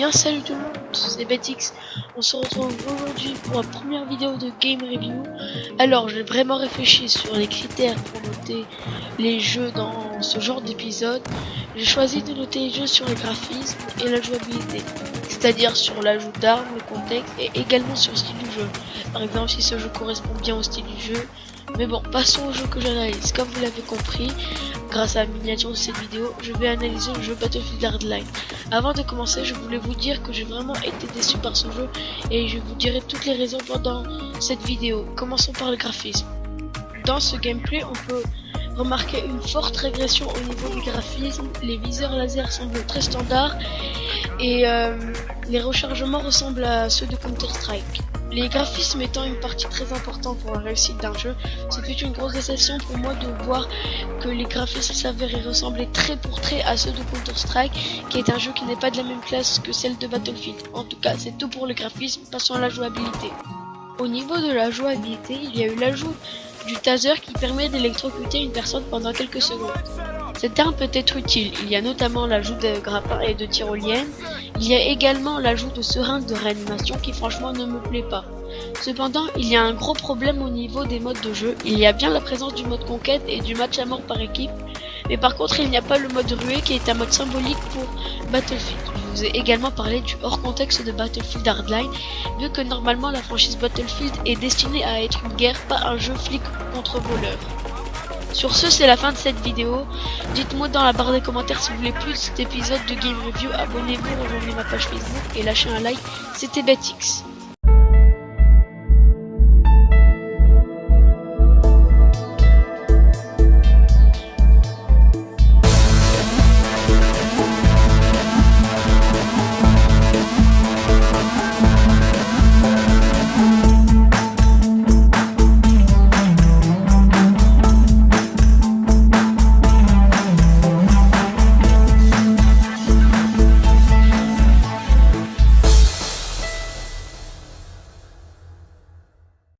bien salut tout le monde, c'est Betix. On se retrouve aujourd'hui pour la première vidéo de Game Review. Alors j'ai vraiment réfléchi sur les critères pour noter les jeux dans ce genre d'épisode. J'ai choisi de noter les jeux sur les graphismes et la jouabilité, c'est-à-dire sur l'ajout d'armes, le contexte et également sur le style du jeu. Par exemple si ce jeu correspond bien au style du jeu. Mais bon, passons au jeu que j'analyse. Comme vous l'avez compris, grâce à la miniature de cette vidéo, je vais analyser le jeu Battlefield Hardline. Avant de commencer, je voulais vous dire que j'ai vraiment été déçu par ce jeu et je vous dirai toutes les raisons pendant cette vidéo. Commençons par le graphisme. Dans ce gameplay, on peut remarquer une forte régression au niveau du graphisme. Les viseurs laser semblent très standards et les rechargements ressemblent à ceux de Counter-Strike. Les graphismes étant une partie très importante pour la réussite d'un jeu, c'était une grosse déception pour moi de voir que les graphismes s'avéraient ressembler trait pour trait à ceux de Counter-Strike, qui est un jeu qui n'est pas de la même classe que celle de Battlefield. En tout cas, c'est tout pour le graphisme, passons à la jouabilité. Au niveau de la jouabilité, il y a eu l'ajout du taser qui permet d'électrocuter une personne pendant quelques secondes. Cette arme peut être utile, il y a notamment l'ajout de grappins et de tyroliennes, il y a également l'ajout de seringues de réanimation qui franchement ne me plaît pas. Cependant, il y a un gros problème au niveau des modes de jeu, il y a bien la présence du mode conquête et du match à mort par équipe, mais par contre il n'y a pas le mode ruée qui est un mode symbolique pour Battlefield. Je vous ai également parlé du hors contexte de Battlefield Hardline, vu que normalement la franchise Battlefield est destinée à être une guerre, pas un jeu flic contre voleur. Sur ce, c'est la fin de cette vidéo. Dites-moi dans la barre des commentaires si vous voulez plus de cet épisode de Game Review. Abonnez-vous, rejoignez ma page Facebook et lâchez un like. C'était Betix.